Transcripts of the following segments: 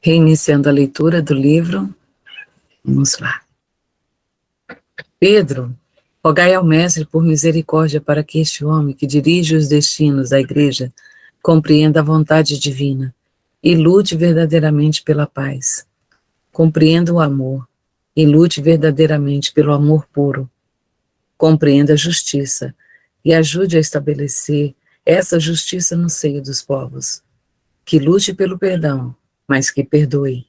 Reiniciando a leitura do livro, vamos lá. Pedro, rogai ao Mestre por misericórdia para que este homem que dirige os destinos da Igreja compreenda a vontade divina e lute verdadeiramente pela paz. Compreenda o amor e lute verdadeiramente pelo amor puro. Compreenda a justiça e ajude a estabelecer essa justiça no seio dos povos. Que lute pelo perdão, mas que perdoe.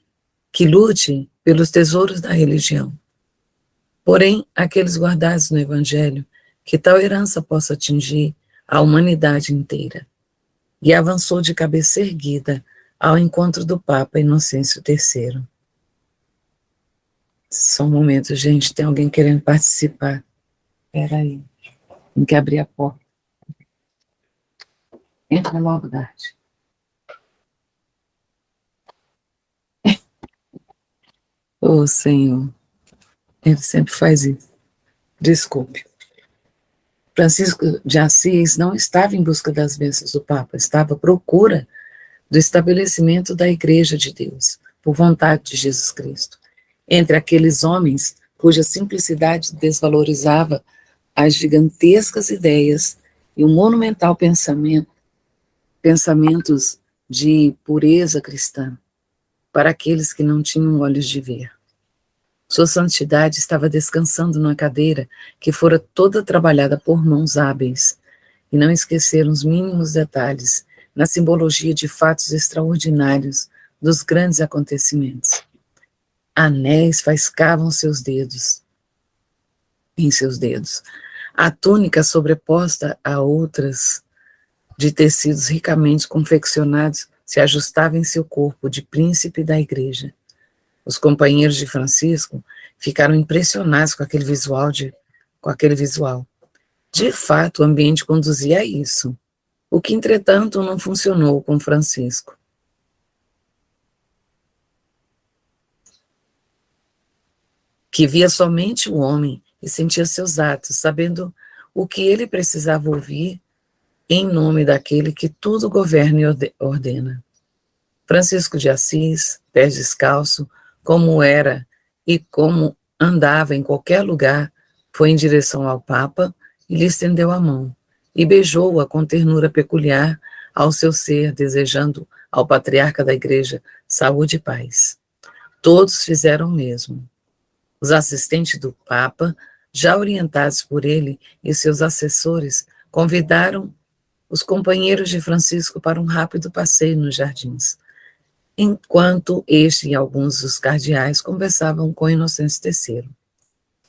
Que lute pelos tesouros da religião. Porém, aqueles guardados no Evangelho, que tal herança possa atingir a humanidade inteira. E avançou de cabeça erguida ao encontro do Papa Inocêncio III. Só um momento, gente, tem alguém querendo participar. Espera aí, tem que abrir a porta. Entra logo, Dade. Ô, Senhor, ele sempre faz isso. Desculpe. Francisco de Assis não estava em busca das bênçãos do Papa, estava à procura do estabelecimento da Igreja de Deus, por vontade de Jesus Cristo. Entre aqueles homens cuja simplicidade desvalorizava as gigantescas ideias e o monumental pensamentos de pureza cristã, para aqueles que não tinham olhos de ver. Sua santidade estava descansando numa cadeira que fora toda trabalhada por mãos hábeis, e não esqueceram os mínimos detalhes na simbologia de fatos extraordinários dos grandes acontecimentos. Anéis faiscavam em seus dedos. A túnica sobreposta a outras de tecidos ricamente confeccionados se ajustava em seu corpo de príncipe da igreja. Os companheiros de Francisco ficaram impressionados com aquele visual. De fato, o ambiente conduzia a isso, o que, entretanto, não funcionou com Francisco. Que via somente o homem e sentia seus atos, sabendo o que ele precisava ouvir em nome daquele que tudo governa e ordena. Francisco de Assis, pés descalço, como era e como andava em qualquer lugar, foi em direção ao Papa e lhe estendeu a mão, e beijou-a com ternura peculiar ao seu ser, desejando ao patriarca da igreja saúde e paz. Todos fizeram o mesmo. Os assistentes do Papa, já orientados por ele e seus assessores, convidaram os companheiros de Francisco para um rápido passeio nos jardins, enquanto este e alguns dos cardeais conversavam com Inocêncio III.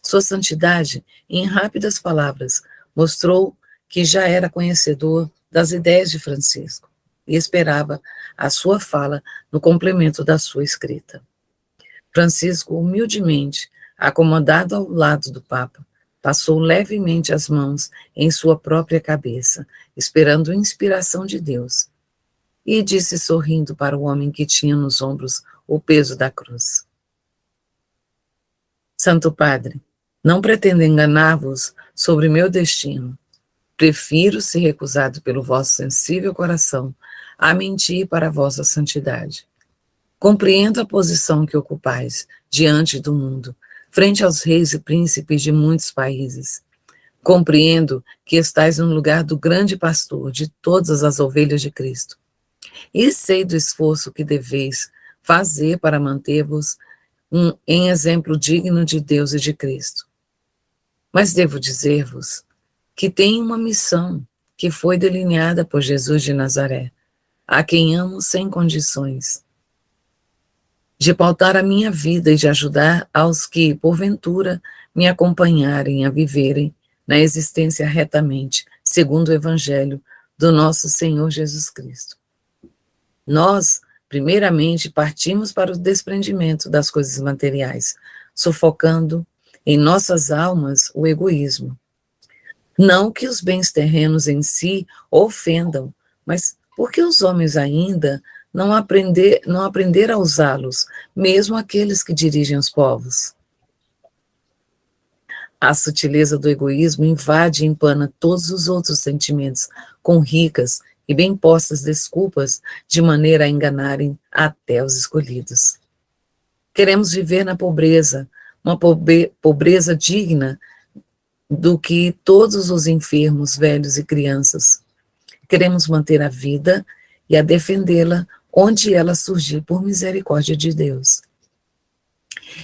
Sua santidade, em rápidas palavras, mostrou que já era conhecedor das ideias de Francisco e esperava a sua fala no complemento da sua escrita. Francisco, humildemente, acomodado ao lado do Papa, passou levemente as mãos em sua própria cabeça, esperando inspiração de Deus, e disse sorrindo para o homem que tinha nos ombros o peso da cruz: Santo Padre, não pretendo enganar-vos sobre meu destino. Prefiro ser recusado pelo vosso sensível coração a mentir para a vossa santidade. Compreendo a posição que ocupais diante do mundo, frente aos reis e príncipes de muitos países. Compreendo que estais no lugar do grande pastor de todas as ovelhas de Cristo. E sei do esforço que deveis fazer para manter-vos em exemplo digno de Deus e de Cristo. Mas devo dizer-vos que tenho uma missão que foi delineada por Jesus de Nazaré, a quem amo sem condições, de pautar a minha vida e de ajudar aos que, porventura, me acompanharem a viverem na existência retamente, segundo o Evangelho do nosso Senhor Jesus Cristo. Nós, primeiramente, partimos para o desprendimento das coisas materiais, sufocando em nossas almas o egoísmo. Não que os bens terrenos em si ofendam, mas porque os homens ainda não aprenderam a usá-los, mesmo aqueles que dirigem os povos. A sutileza do egoísmo invade e empana todos os outros sentimentos com ricas e bem postas desculpas de maneira a enganarem até os escolhidos. Queremos viver na pobreza, uma pobreza digna do que todos os enfermos, velhos e crianças. Queremos manter a vida e a defendê-la onde ela surgir por misericórdia de Deus.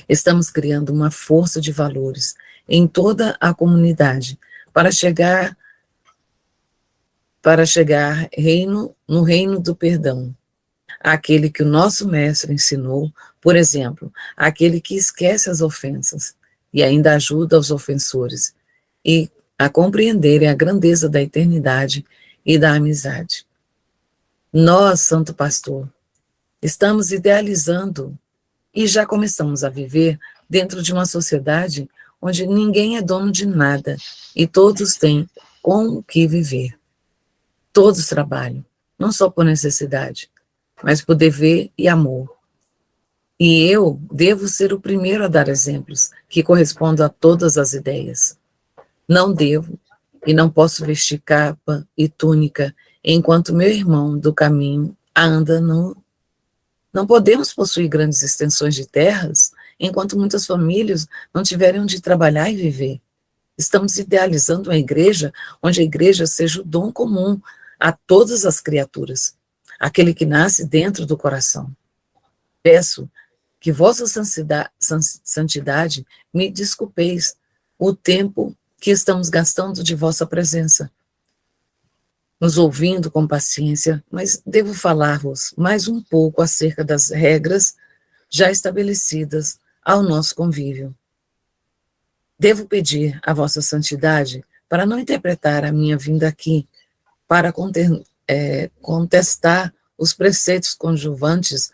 Estamos criando uma força de valores em toda a comunidade para chegar no reino do perdão. Aquele que o nosso mestre ensinou, por exemplo, aquele que esquece as ofensas e ainda ajuda os ofensores e a compreenderem a grandeza da eternidade e da amizade. Nós, Santo Pastor, estamos idealizando e já começamos a viver dentro de uma sociedade onde ninguém é dono de nada e todos têm com o que viver. Todos trabalham, não só por necessidade, mas por dever e amor. E eu devo ser o primeiro a dar exemplos que correspondam a todas as ideias. Não devo e não posso vestir capa e túnica enquanto meu irmão do caminho anda nu. Não podemos possuir grandes extensões de terras enquanto muitas famílias não tiverem onde trabalhar e viver. Estamos idealizando uma igreja onde a igreja seja o dom comum a todas as criaturas, aquele que nasce dentro do coração. Peço que vossa santidade me desculpeis o tempo que estamos gastando de vossa presença, nos ouvindo com paciência, mas devo falar-vos mais um pouco acerca das regras já estabelecidas ao nosso convívio. Devo pedir a vossa santidade para não interpretar a minha vinda aqui para contestar os preceitos conjuvantes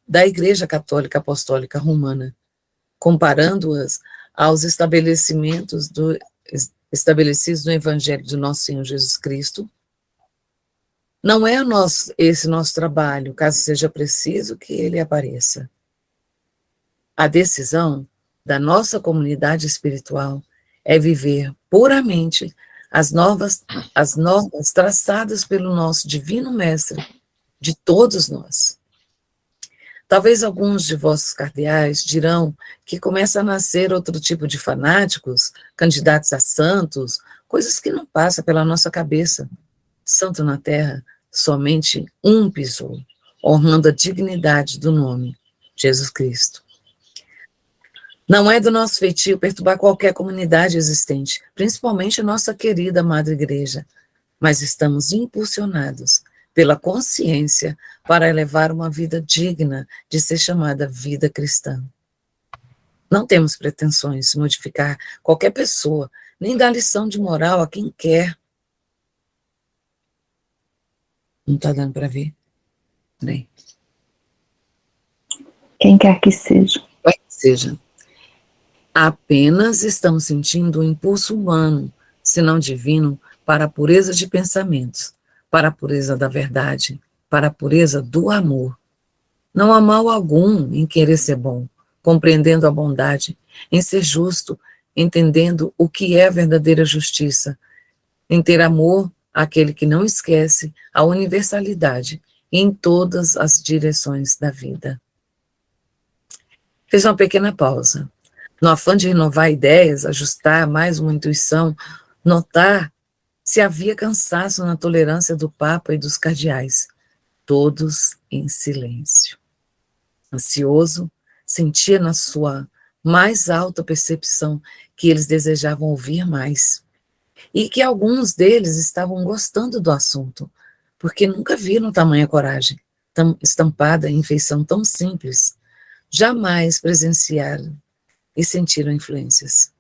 da Igreja Católica Apostólica Romana, comparando-as aos estabelecidos no Evangelho do nosso Senhor Jesus Cristo. Não é esse nosso trabalho, caso seja preciso que ele apareça. A decisão da nossa comunidade espiritual é viver puramente as normas traçadas pelo nosso Divino Mestre, de todos nós. Talvez alguns de vossos cardeais dirão que começa a nascer outro tipo de fanáticos, candidatos a santos, coisas que não passam pela nossa cabeça. Santo na terra, somente um pisou, honrando a dignidade do nome, Jesus Cristo. Não é do nosso feitio perturbar qualquer comunidade existente, principalmente a nossa querida Madre Igreja, mas estamos impulsionados pela consciência para levar uma vida digna de ser chamada vida cristã. Não temos pretensões de modificar qualquer pessoa, nem dar lição de moral a quem quer. Não está dando para ver? Peraí. Quem quer que seja. Quer que seja. Apenas estamos sentindo um impulso humano, se não divino, para a pureza de pensamentos, para a pureza da verdade, para a pureza do amor. Não há mal algum em querer ser bom, compreendendo a bondade, em ser justo, entendendo o que é a verdadeira justiça, em ter amor àquele que não esquece a universalidade em todas as direções da vida. Fiz uma pequena pausa. No afã de renovar ideias, ajustar mais uma intuição, notar se havia cansaço na tolerância do Papa e dos cardeais, todos em silêncio. Ansioso, sentia na sua mais alta percepção que eles desejavam ouvir mais, e que alguns deles estavam gostando do assunto, porque nunca viram tamanha coragem, estampada em feição tão simples, jamais presenciaram e sentiram influências.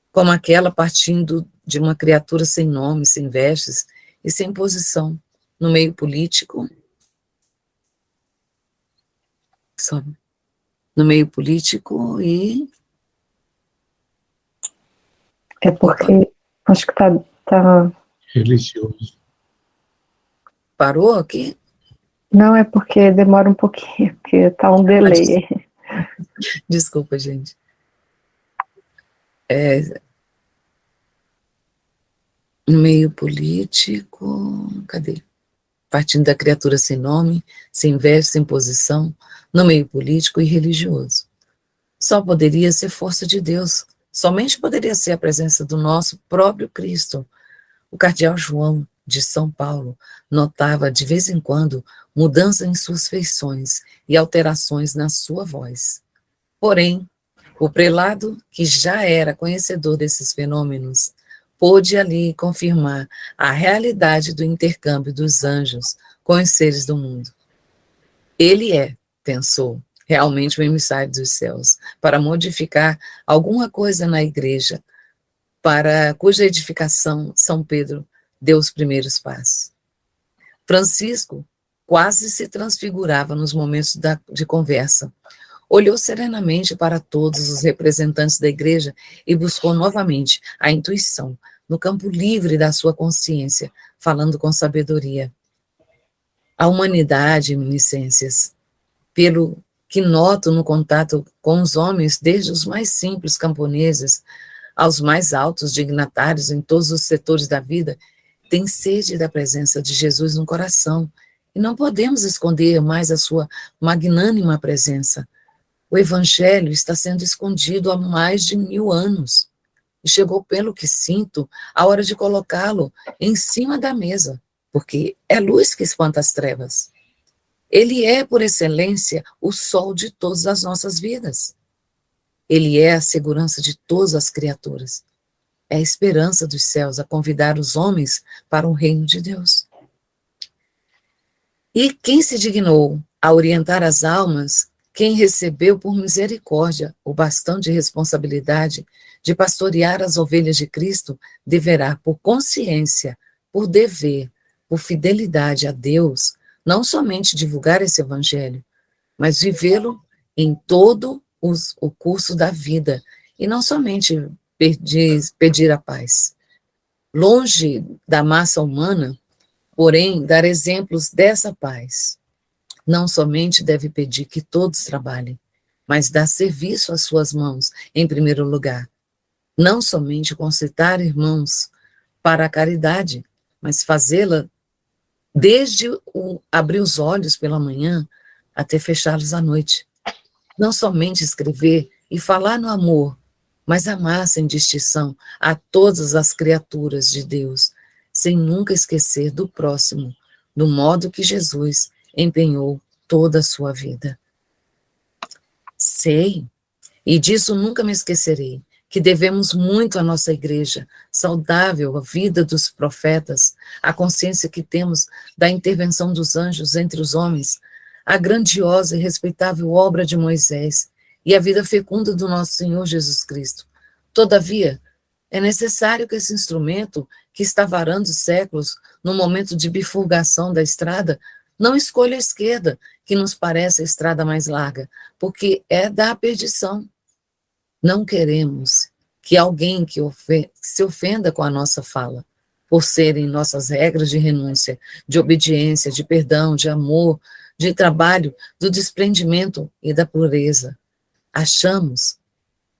Como aquela partindo de uma criatura sem nome, sem vestes e sem posição, no meio político, e... É porque, acho que tá... Religioso. Parou aqui? Não, é porque demora um pouquinho, porque tá um delay. Desculpa, gente. No meio político, cadê? Partindo da criatura sem nome, sem verso, sem posição, no meio político e religioso. Só poderia ser força de Deus, somente poderia ser a presença do nosso próprio Cristo. O cardeal João, de São Paulo, notava de vez em quando mudança em suas feições e alterações na sua voz. Porém, o prelado, que já era conhecedor desses fenômenos, pôde ali confirmar a realidade do intercâmbio dos anjos com os seres do mundo. Ele é, pensou, realmente o emissário dos céus, para modificar alguma coisa na igreja, para cuja edificação São Pedro deu os primeiros passos. Francisco quase se transfigurava nos momentos de conversa. Olhou serenamente para todos os representantes da igreja e buscou novamente a intuição, no campo livre da sua consciência, falando com sabedoria. A humanidade, eminiscências, pelo que noto no contato com os homens, desde os mais simples camponeses aos mais altos dignatários em todos os setores da vida, tem sede da presença de Jesus no coração, e não podemos esconder mais a sua magnânima presença. O Evangelho está sendo escondido há mais de 1000 anos, e chegou, pelo que sinto, a hora de colocá-lo em cima da mesa, porque é luz que espanta as trevas. Ele é, por excelência, o sol de todas as nossas vidas. Ele é a segurança de todas as criaturas. É a esperança dos céus a convidar os homens para o reino de Deus. E quem se dignou a orientar as almas, quem recebeu por misericórdia o bastão de responsabilidade de pastorear as ovelhas de Cristo, deverá, por consciência, por dever, por fidelidade a Deus, não somente divulgar esse evangelho, mas vivê-lo em todo o curso da vida, e não somente pedir a paz. Longe da massa humana, porém, dar exemplos dessa paz. Não somente deve pedir que todos trabalhem, mas dar serviço às suas mãos, em primeiro lugar. Não somente concitar irmãos para a caridade, mas fazê-la desde abrir os olhos pela manhã até fechá-los à noite. Não somente escrever e falar no amor, mas amar sem distinção a todas as criaturas de Deus, sem nunca esquecer do próximo, do modo que Jesus empenhou toda a sua vida. Sei, e disso nunca me esquecerei, que devemos muito à nossa igreja, saudável, a vida dos profetas, a consciência que temos da intervenção dos anjos entre os homens, a grandiosa e respeitável obra de Moisés e a vida fecunda do nosso Senhor Jesus Cristo. Todavia, é necessário que esse instrumento, que está varando séculos, no momento de bifurcação da estrada, não escolha a esquerda, que nos parece a estrada mais larga, porque é da perdição. Não queremos que alguém que se ofenda com a nossa fala, por serem nossas regras de renúncia, de obediência, de perdão, de amor, de trabalho, do desprendimento e da pureza. Achamos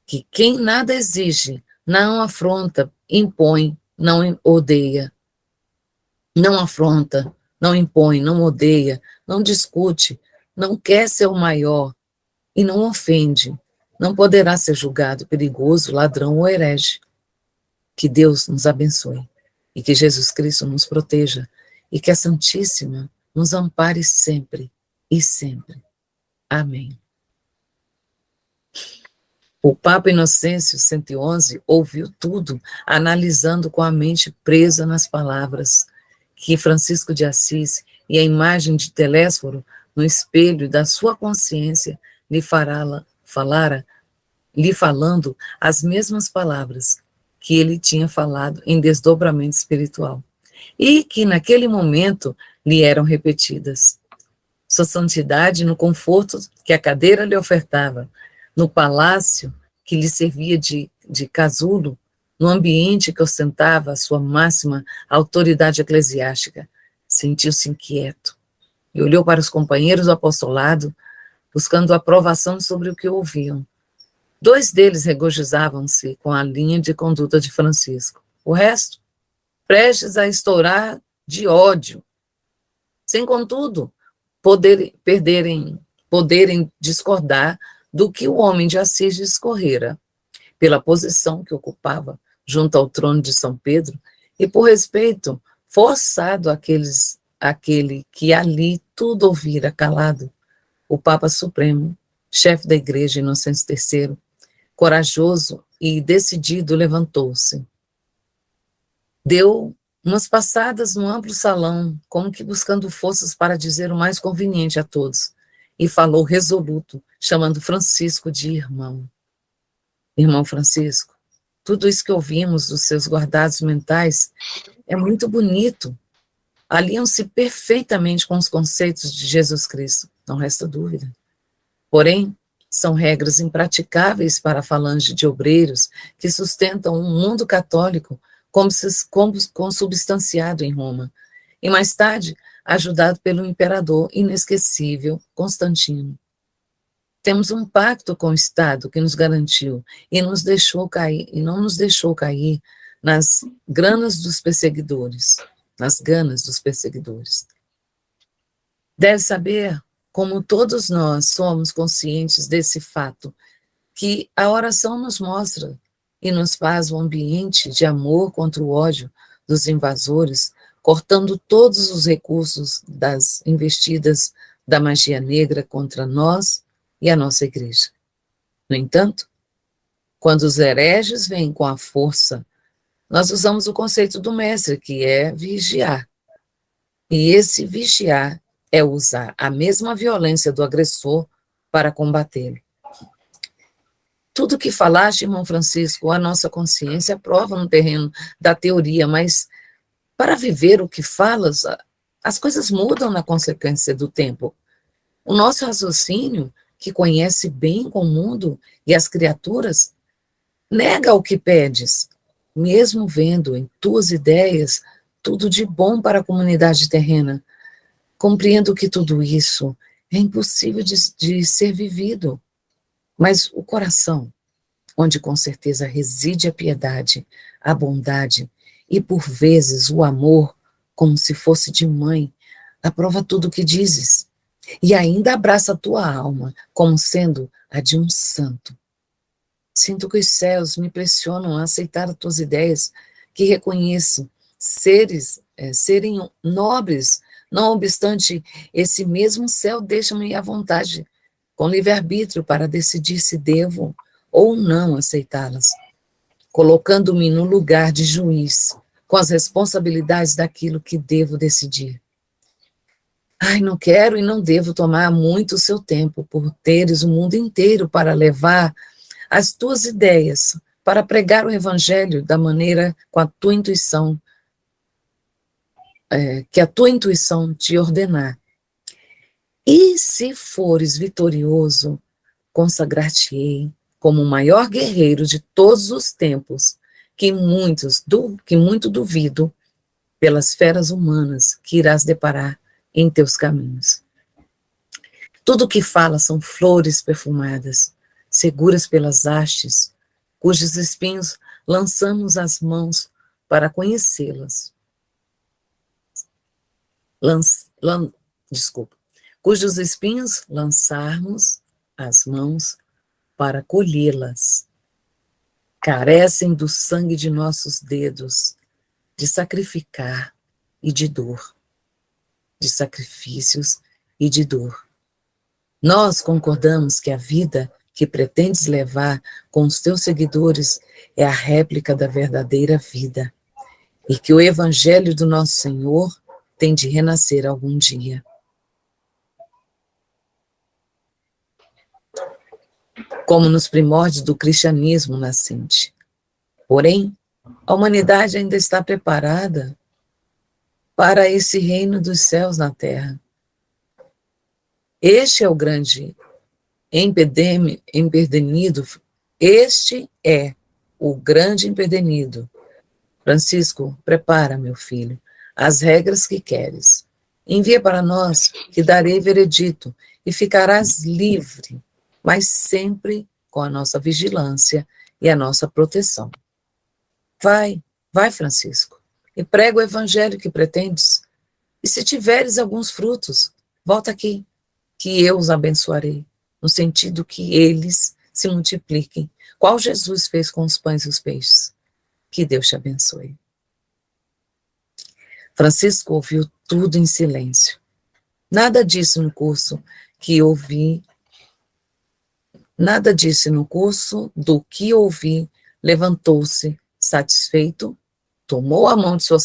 que quem nada exige, não afronta, impõe, não odeia. Não afronta, não impõe, não odeia, não discute, não quer ser o maior e não ofende. Não poderá ser julgado perigoso, ladrão ou herege. Que Deus nos abençoe e que Jesus Cristo nos proteja e que a Santíssima nos ampare sempre e sempre. Amém. O Papa Inocêncio 111 ouviu tudo, analisando com a mente presa nas palavras que Francisco de Assis e a imagem de Telésforo no espelho da sua consciência lhe falando as mesmas palavras que ele tinha falado em desdobramento espiritual, e que naquele momento lhe eram repetidas. Sua santidade no conforto que a cadeira lhe ofertava, no palácio que lhe servia de casulo, no ambiente que ostentava a sua máxima autoridade eclesiástica, sentiu-se inquieto e olhou para os companheiros do apostolado, buscando aprovação sobre o que ouviam. 2 deles regozijavam-se com a linha de conduta de Francisco. O resto prestes a estourar de ódio, sem, contudo, poderem discordar do que o homem de Assis discorrera, pela posição que ocupava junto ao trono de São Pedro, e por respeito forçado àquele que ali tudo ouvira calado, o Papa Supremo, chefe da Igreja Inocêncio III, corajoso e decidido, levantou-se. Deu umas passadas no amplo salão, como que buscando forças para dizer o mais conveniente a todos, e falou resoluto, chamando Francisco de irmão. Irmão Francisco, tudo isso que ouvimos dos seus guardados mentais é muito bonito, aliam-se perfeitamente com os conceitos de Jesus Cristo, não resta dúvida. Porém, são regras impraticáveis para a falange de obreiros que sustentam um mundo católico consubstanciado em Roma, e mais tarde ajudado pelo imperador inesquecível Constantino. Temos um pacto com o Estado que nos garantiu e não nos deixou cair nas ganas dos perseguidores. Deve saber, como todos nós somos conscientes desse fato, que a oração nos mostra e nos faz um ambiente de amor contra o ódio dos invasores, cortando todos os recursos das investidas da magia negra contra nós e a nossa igreja. No entanto, quando os hereges vêm com a força, nós usamos o conceito do mestre, que é vigiar. E esse vigiar é usar a mesma violência do agressor para combatê-lo. Tudo que falaste, irmão Francisco, a nossa consciência aprova no terreno da teoria, mas para viver o que falas, as coisas mudam na consequência do tempo. O nosso raciocínio, que conhece bem o mundo e as criaturas, nega o que pedes, mesmo vendo em tuas ideias tudo de bom para a comunidade terrena. Compreendo que tudo isso é impossível de ser vivido, mas o coração, onde com certeza reside a piedade, a bondade e, por vezes, o amor, como se fosse de mãe, aprova tudo o que dizes, e ainda abraça a tua alma, como sendo a de um santo. Sinto que os céus me pressionam a aceitar as tuas ideias, que reconheço serem nobres, não obstante, esse mesmo céu deixa-me à vontade, com livre-arbítrio, para decidir se devo ou não aceitá-las, colocando-me no lugar de juiz, com as responsabilidades daquilo que devo decidir. Ai, não quero e não devo tomar muito o seu tempo, por teres o mundo inteiro para levar as tuas ideias, para pregar o evangelho da maneira com a tua intuição, que a tua intuição te ordenar. E se fores vitorioso, consagrar-te-ei como o maior guerreiro de todos os tempos, que muito duvido, pelas feras humanas que irás deparar em teus caminhos. Tudo o que fala são flores perfumadas, seguras pelas hastes, cujos espinhos lançamos as mãos para conhecê-las. Cujos espinhos lançarmos as mãos para colhê-las. Carecem do sangue de nossos dedos, de sacrificar e de dor, de sacrifícios e de dor. Nós concordamos que a vida que pretendes levar com os teus seguidores é a réplica da verdadeira vida, e que o evangelho do nosso Senhor tem de renascer algum dia. Como nos primórdios do cristianismo nascente. Porém, a humanidade ainda está preparada para esse reino dos céus na terra. Este é o grande empedernido. Este é o grande empedernido. Francisco, prepara, meu filho, as regras que queres. Envia para nós, que darei veredito, e ficarás livre, mas sempre com a nossa vigilância e a nossa proteção. Vai, Francisco, e prega o evangelho que pretendes. E se tiveres alguns frutos, volta aqui, que eu os abençoarei, no sentido que eles se multipliquem, qual Jesus fez com os pães e os peixes. Que Deus te abençoe. Francisco ouviu tudo em silêncio. Nada disso no curso que ouvi, nada disso no curso do que ouvi, levantou-se, satisfeito, tomou a mão de sua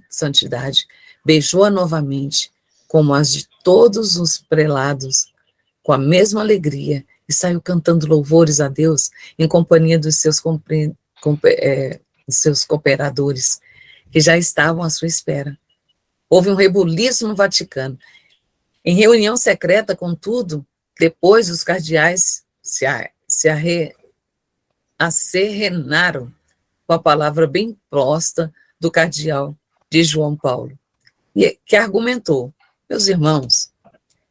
santidade, beijou-a novamente, como as de todos os prelados, com a mesma alegria, e saiu cantando louvores a Deus em companhia dos seus cooperadores, que já estavam à sua espera. Houve um rebuliço no Vaticano. Em reunião secreta, contudo, depois os cardeais se acerrenaram com a palavra bem posta do cardeal de João Paulo, que argumentou: meus irmãos,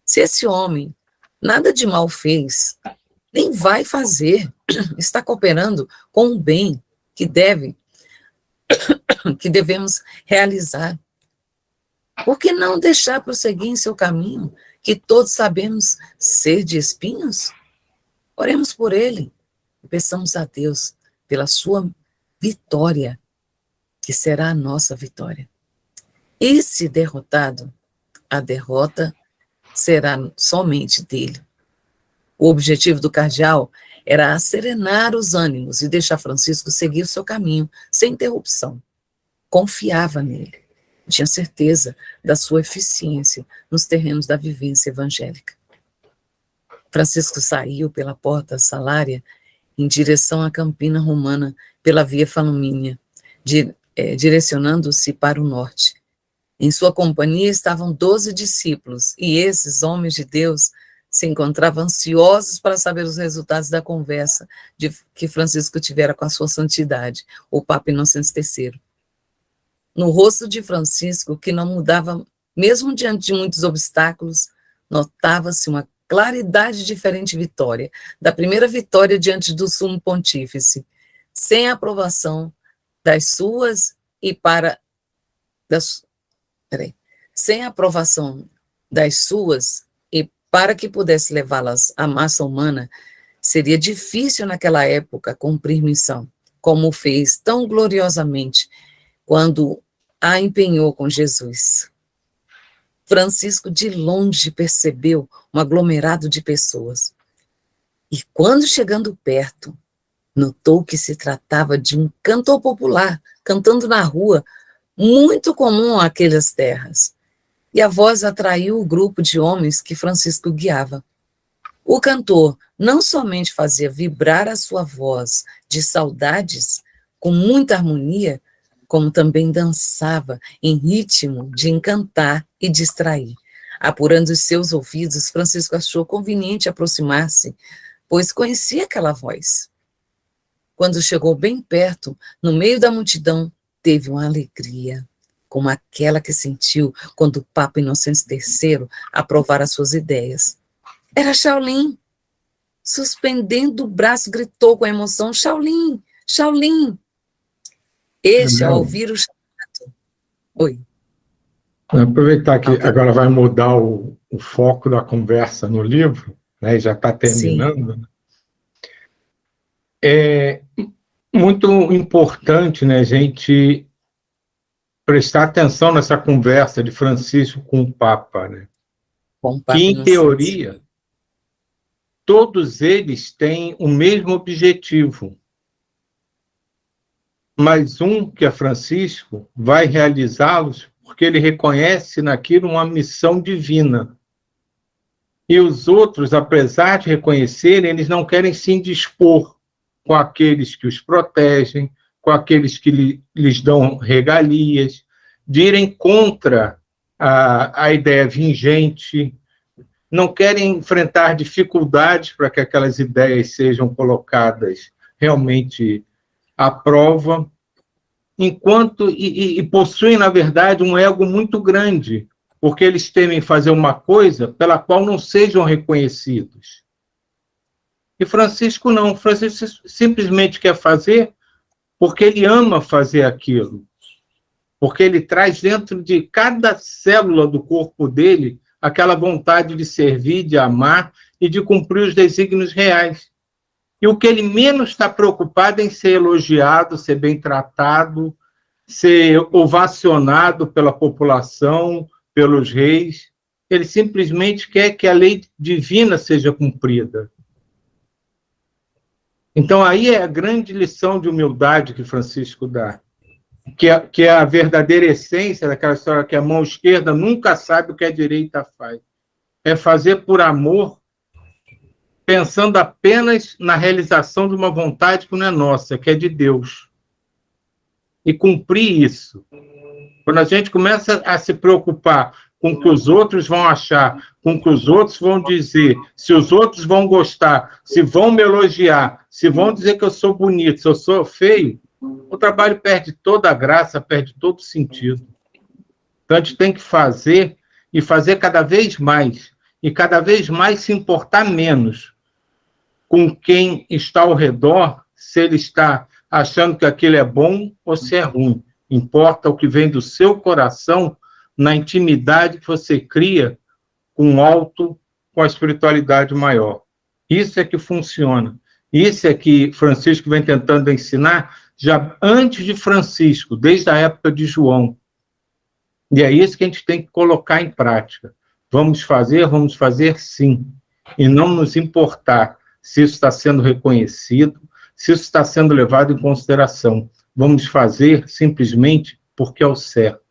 se esse homem nada de mal fez, nem vai fazer, está cooperando com o bem que devemos realizar. Por que não deixar prosseguir em seu caminho, que todos sabemos ser de espinhos? Oremos por ele e peçamos a Deus pela sua vitória, que será a nossa vitória. E se derrotado, a derrota será somente dele. O objetivo do cardeal era serenar os ânimos e deixar Francisco seguir o seu caminho sem interrupção. Confiava nele. Tinha certeza da sua eficiência nos terrenos da vivência evangélica. Francisco saiu pela porta salária em direção à Campina Romana, pela Via Família, direcionando-se para o norte. Em sua companhia estavam 12 discípulos, e esses homens de Deus se encontravam ansiosos para saber os resultados da conversa que Francisco tivera com a sua santidade, o Papa Inocêncio III. No rosto de Francisco, que não mudava, mesmo diante de muitos obstáculos, notava-se uma claridade diferente vitória, da primeira vitória diante do Sumo Pontífice, sem aprovação das suas e para... sem aprovação das suas e para que pudesse levá-las à massa humana, seria difícil naquela época cumprir missão, como fez tão gloriosamente quando a empenhou com Jesus. Francisco de longe percebeu um aglomerado de pessoas. E quando chegando perto, notou que se tratava de um cantor popular, cantando na rua, muito comum àquelas terras. E a voz atraiu o grupo de homens que Francisco guiava. O cantor não somente fazia vibrar a sua voz de saudades com muita harmonia, como também dançava em ritmo de encantar e distrair. Apurando os seus ouvidos, Francisco achou conveniente aproximar-se, pois conhecia aquela voz. Quando chegou bem perto, no meio da multidão, teve uma alegria, como aquela que sentiu quando o Papa Inocêncio III aprovara suas ideias. Era Shaolin. Suspendendo o braço, gritou com emoção: Shaolin, Shaolin! Este, ao ouvir o chamado... Oi. Vou aproveitar que agora vai mudar o foco da conversa no livro, né, e já está terminando. Né? É muito importante, né, a gente prestar atenção nessa conversa de Francisco com o Papa, né? Que, em teoria, todos eles têm o mesmo objetivo, mas um, que é Francisco, vai realizá-los porque ele reconhece naquilo uma missão divina. E os outros, apesar de reconhecerem, eles não querem se indispor com aqueles que os protegem, com aqueles que lhes dão regalias, de irem contra a ideia vingente, não querem enfrentar dificuldades para que aquelas ideias sejam colocadas realmente à prova, enquanto e possuem, na verdade, um ego muito grande, porque eles temem fazer uma coisa pela qual não sejam reconhecidos. E Francisco não, Francisco simplesmente quer fazer porque ele ama fazer aquilo. porque ele traz dentro de cada célula do corpo dele aquela vontade de servir, de amar e de cumprir os desígnios reais. E o que ele menos está preocupado é em ser elogiado, ser bem tratado, ser ovacionado pela população, pelos reis. Ele simplesmente quer que a lei divina seja cumprida. Então, aí é a grande lição de humildade que Francisco dá, que é a verdadeira essência daquela história que a mão esquerda nunca sabe o que a direita faz. É fazer por amor, pensando apenas na realização de uma vontade que não é nossa, que é de Deus. E cumprir isso. Quando a gente começa a se preocupar com o que os outros vão achar, com o que os outros vão dizer, se os outros vão gostar, se vão me elogiar, se vão dizer que eu sou bonito, se eu sou feio, o trabalho perde toda a graça, perde todo o sentido. Então, a gente tem que fazer, e fazer cada vez mais, e cada vez mais se importar menos com quem está ao redor, se ele está achando que aquilo é bom ou se é ruim. Importa o que vem do seu coração, na intimidade que você cria com o alto, com a espiritualidade maior. Isso é que funciona. Isso é que Francisco vem tentando ensinar já antes de Francisco, desde a época de João. E é isso que a gente tem que colocar em prática. Vamos fazer sim. E não nos importar se isso está sendo reconhecido, se isso está sendo levado em consideração. Vamos fazer simplesmente porque é o certo.